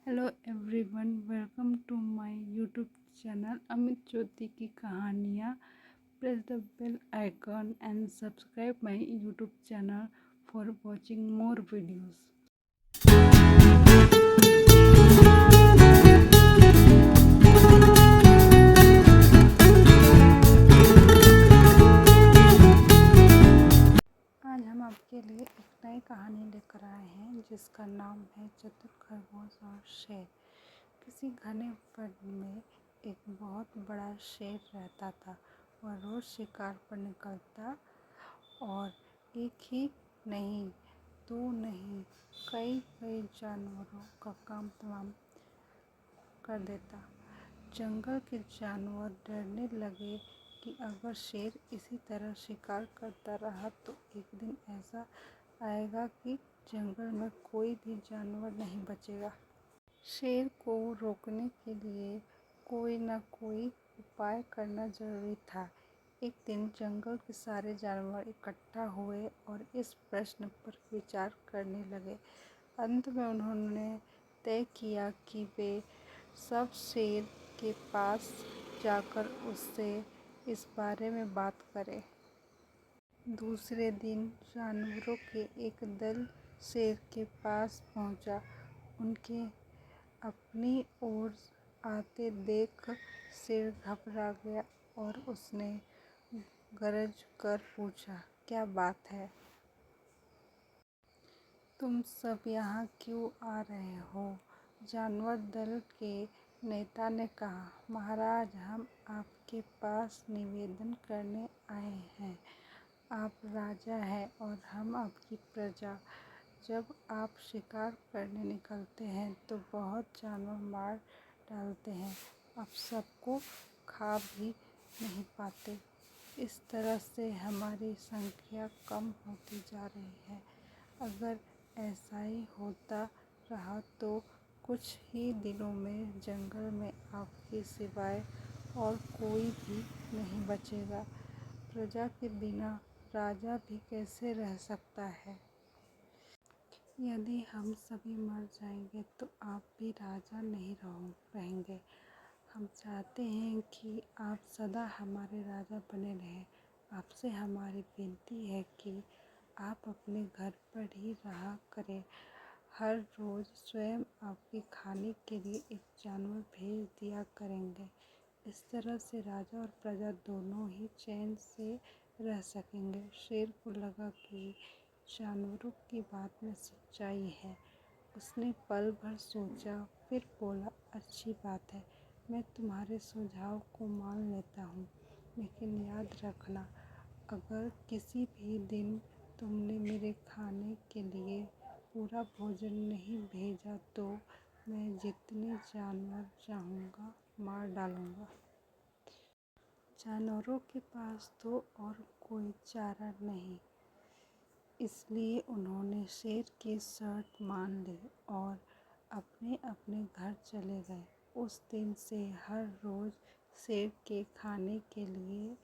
Hello everyone, welcome to my YouTube channel Amit Jyoti की कहानियाँ। Press the bell icon and subscribe my YouTube channel for watching more videos. आज हम आपके लिए एक नई कहानी लेकर आए हैं जिसका नाम है चतुर खरगोश और शेर। किसी घने वन में एक बहुत बड़ा शेर रहता था। वह रोज शिकार पर निकलता और एक ही नहीं, दो नहीं, कई कई जानवरों का काम तमाम कर देता। जंगल के जानवर डरने लगे कि अगर शेर इसी तरह शिकार करता रहा तो एक दिन ऐसा आएगा कि जंगल में कोई भी जानवर नहीं बचेगा। शेर को रोकने के लिए कोई न कोई उपाय करना जरूरी था। एक दिन जंगल के सारे जानवर इकट्ठा हुए और इस प्रश्न पर विचार करने लगे। अंत में उन्होंने तय किया कि वे सब शेर के पास जाकर उससे इस बारे में बात करें। दूसरे दिन जानवरों के एक दल शेर के पास पहुंचा। उनके अपनी ओर आते देख शेर घबरा गया और उसने गरज कर पूछा, क्या बात है? तुम सब यहाँ क्यों आ रहे हो? जानवर दल के नेता ने कहा, महाराज, हम आपके पास निवेदन करने आए हैं। आप राजा हैं और हम आपकी प्रजा। जब आप शिकार करने निकलते हैं तो बहुत जानवर मार डालते हैं। आप सबको खा भी नहीं पाते। इस तरह से हमारी संख्या कम होती जा रही है। अगर ऐसा ही होता रहा तो कुछ ही दिनों में जंगल में आपके सिवाय और कोई भी नहीं बचेगा। प्रजा के बिना राजा भी कैसे रह सकता है? यदि हम सभी मर जाएंगे तो आप भी राजा नहीं रहेंगे। हम चाहते हैं कि आप सदा हमारे राजा बने रहें। आपसे हमारी विनती है कि आप अपने घर पर ही रहा करें। हर रोज़ स्वयं आपके खाने के लिए एक जानवर भेज दिया करेंगे। इस तरह से राजा और प्रजा दोनों ही चैन से रह सकेंगे। शेर को लगा कि जानवरों की बात में सच्चाई है। उसने पल भर सोचा, फिर बोला, अच्छी बात है, मैं तुम्हारे सुझाव को मान लेता हूँ, लेकिन याद रखना, अगर किसी भी दिन तुमने मेरे खाने के लिए पूरा भोजन नहीं भेजा तो मैं जितने जानवर चाहूँगा मार डालूँगा। जानवरों के पास तो और कोई चारा नहीं, इसलिए उन्होंने शेर की शर्त मान ली और अपने अपने घर चले गए। उस दिन से हर रोज़ शेर के खाने के लिए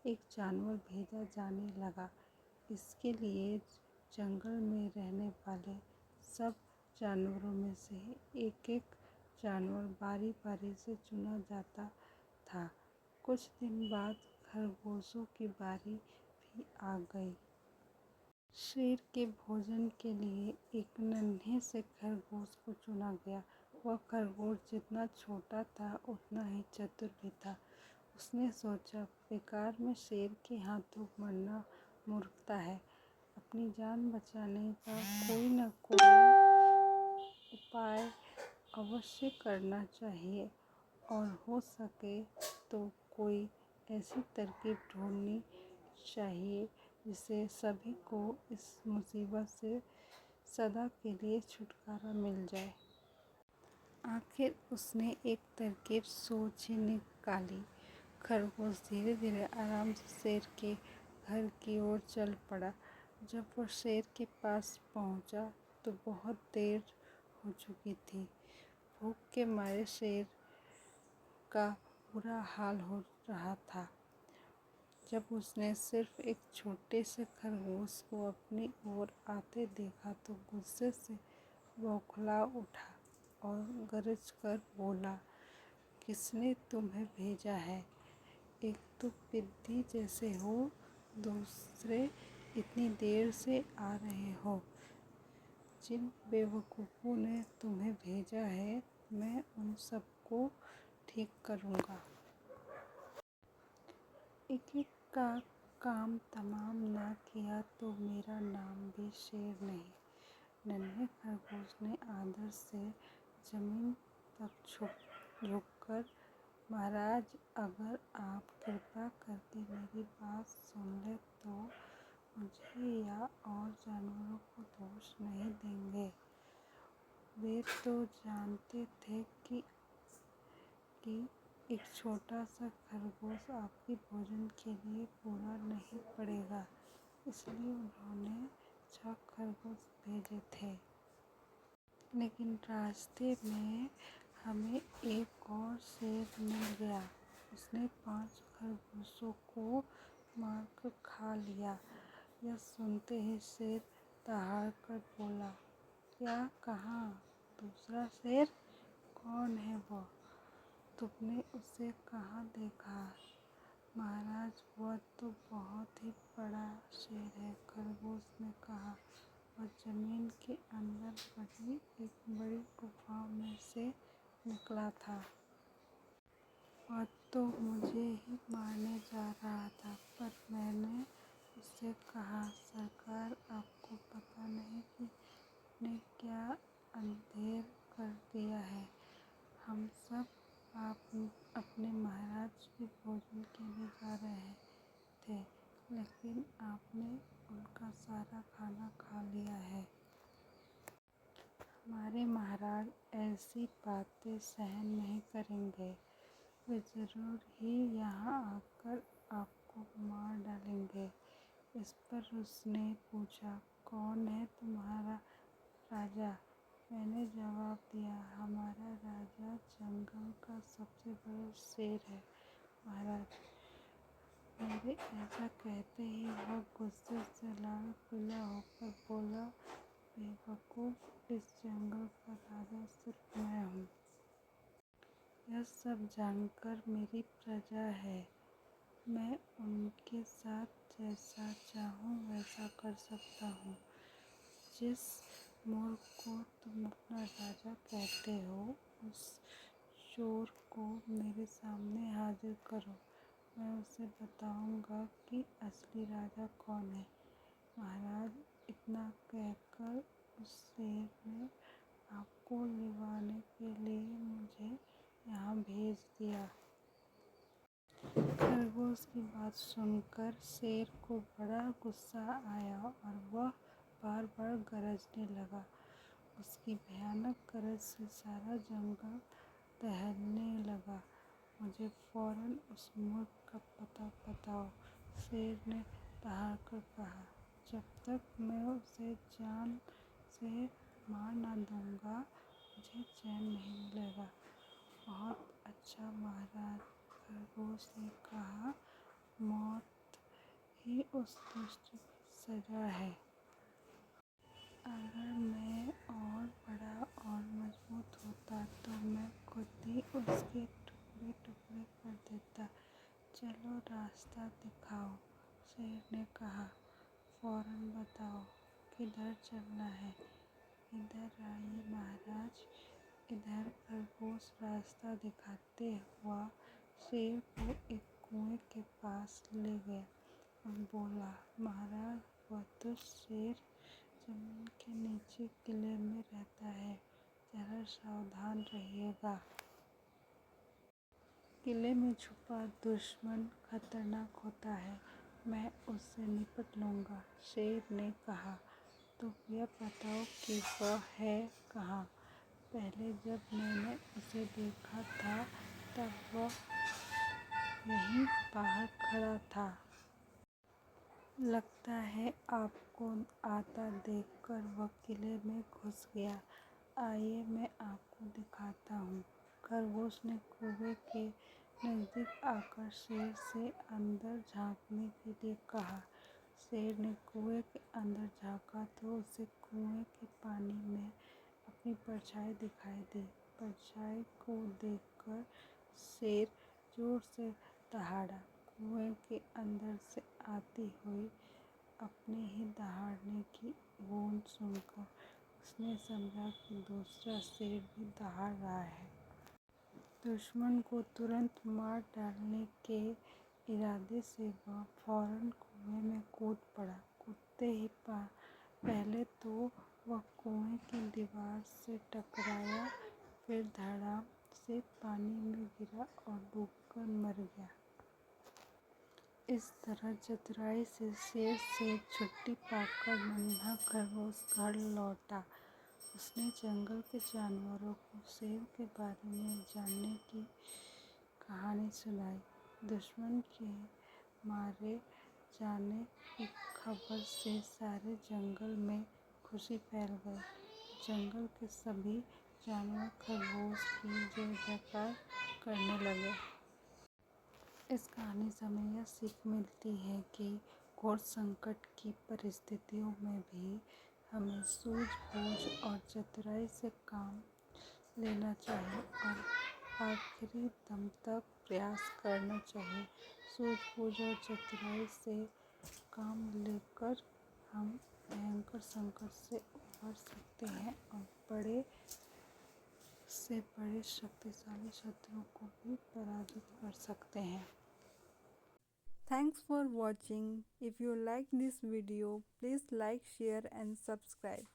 एक जानवर भेजा जाने लगा। इसके लिए जंगल में रहने वाले सब जानवरों में से एक एक जानवर बारी बारी से चुना जाता था। कुछ दिन बाद खरगोशों की बारी भी आ गई। शेर के भोजन के लिए एक नन्हे से खरगोश को चुना गया। वह खरगोश जितना छोटा था उतना ही चतुर भी था। उसने सोचा, बेकार में शेर के हाथों मरना मूर्खता है। अपनी जान बचाने का कोई न कोई उपाय अवश्य करना चाहिए और हो सके तो कोई ऐसी तरकीब ढूंढनी चाहिए जिससे सभी को इस मुसीबत से सदा के लिए छुटकारा मिल जाए। आखिर उसने एक तरकीब सोच ही निकाली। खरगोश धीरे धीरे आराम से शेर के घर की ओर चल पड़ा। जब वह शेर के पास पहुंचा तो बहुत देर हो चुकी थी। भूख के मारे शेर का बुरा हाल हो रहा था। जब उसने सिर्फ एक छोटे से खरगोश को अपनी ओर आते देखा तो गुस्से से बौखला उठा और गरज कर बोला, किसने तुम्हें भेजा है? एक तो पिद्दी जैसे हो, दूसरे इतनी देर से आ रहे हो। जिन बेवकूफ़ों ने तुम्हें भेजा है, मैं उन सबको ठीक करूँगा। एक-एक का काम तमाम ना किया तो मेरा नाम भी शेर नहीं। नन्हे खरगोश ने आदर से ज़मीन तक झुककर, महाराज, अगर आप कृपा करके मेरी बात सुन लें तो मुझे या और जानवरों को दोष नहीं देंगे। वे तो जानते थे कि एक छोटा सा खरगोश आपके भोजन के लिए पूरा नहीं पड़ेगा, इसलिए उन्होंने 6 खरगोश भेजे थे। लेकिन रास्ते में हमें एक और शेर मिल गया। उसने 5 खरगोशों को मारकर खा लिया। यह सुनते ही शेर दहाड़कर बोला, क्या कहा? दूसरा शेर? कौन है वह? तुमने उसे कहाँ देखा? महाराज, वह तो बहुत ही बड़ा शेर है, खरगोश ने कहा। वह जमीन के अंदर बनी एक बड़ी गुफा में से निकला था। वह तो मुझे ही मारने जा रहा था, पर मैंने उससे कहा, सरकार, आपको पता नहीं कि ने क्या अंधेर कर दिया है। हम सब अपने महाराज के भोजन के लिए जा रहे थे, लेकिन आपने उनका सारा खाना खा लिया है। हमारे महाराज ऐसी बातें सहन नहीं करेंगे। वे ज़रूर ही यहाँ आकर आपको मार डालेंगे। इस पर उसने पूछा, कौन है तुम्हारा राजा? मैंने जवाब दिया, हमारा राजा जंगल का सबसे बड़ा शेर है, महाराज। मेरे ऐसा कहते ही वह गुस्से से लाल पीला होकर बोला, बेवकूफ़, इस जंगल का राजा सिर्फ मैं हूँ। यह सब जानकर मेरी प्रजा है, मैं उनके साथ जैसा चाहूँ वैसा कर सकता हूँ। जिस मोर को तुम अपना राजा कहते हो, उस चोर को मेरे सामने हाजिर करो। मैं उसे बताऊंगा कि असली राजा कौन है। महाराज, इतना कहकर उस शेर ने आपको लिवाने के लिए मुझे यहाँ भेज दिया। खरगोश की बात सुनकर शेर को बड़ा गुस्सा आया और वह बार बार गरजने लगा। उसकी भयानक गरज से सारा जंगल दहलने लगा। मुझे फौरन उस मूर्ख का पता बताओ, शेर ने दहाड़कर कहा। जब तक मैं उसे जान से मार न दूंगा, मुझे चैन नहीं मिलेगा। बहुत अच्छा महाराज, खरगोश ने कहा, मौत ही उस दुष्ट की सजा है। अगर मैं और बड़ा और मजबूत होता तो मैं खुद ही उसके टुकड़े टुकड़े कर देता। चलो, रास्ता दिखाओ, शेर ने कहा। फौरन बताओ, किधर चलना है? इधर आइए महाराज। इधर खरगोश रास्ता दिखाते हुआ शेर को एक कुएं के पास ले गया और बोला, महाराज, वह दुष्ट शेर जमीन के नीचे किले में रहता है, जरा सावधान रहिएगा। किले में छुपा दुश्मन खतरनाक होता है, मैं उससे निपट लूँगा, शेर ने कहा। तुम यह बताओ कि वह है कहाँ? पहले जब मैंने उसे देखा था तब वह यहीं बाहर खड़ा था। लगता है आपको आता देखकर वह किले में घुस गया। आइए, मैं आपको दिखाता हूँ। खरगोश ने कुएं के नज़दीक आकर शेर से अंदर झाँकने के लिए कहा। शेर ने कुएं के अंदर झाँका तो उसे कुएं के पानी में अपनी परछाई दिखाई दी। परछाई को देखकर शेर जोर से दहाड़ा। कुएं के अंदर से आती हुई अपने ही दहाड़ने की गूंज सुनकर उसने समझा कि दूसरा शेर भी दहाड़ रहा है। दुश्मन को तुरंत मार डालने के इरादे से वह फौरन कुएं में कूद पड़ा। कूदते ही पहले तो वह कुएं की दीवार से टकराया, फिर धड़ाम से पानी में गिरा और डूबकर मर गया। इस तरह चतुराई से शेर से छुट्टी पाकर नन्हा खरगोश घर लौटा। उसने जंगल के जानवरों को शेर के बारे में जानने की कहानी सुनाई। दुश्मन के मारे जाने की खबर से सारे जंगल में खुशी फैल गई। जंगल के सभी जानवर खरगोश की जय जयकार करने लगे। इस कहानी से हमें यह सीख मिलती है कि घोर संकट की परिस्थितियों में भी हमें सूझबूझ और चतुराई से काम लेना चाहिए और आखिरी दम तक प्रयास करना चाहिए। सूझबूझ और चतुराई से काम लेकर हम भयंकर संकट से उबर सकते हैं और बड़े से बड़े शक्तिशाली शत्रुओं को भी पराजित कर सकते हैं। Thanks for watching. If you like this video, please like, share and subscribe.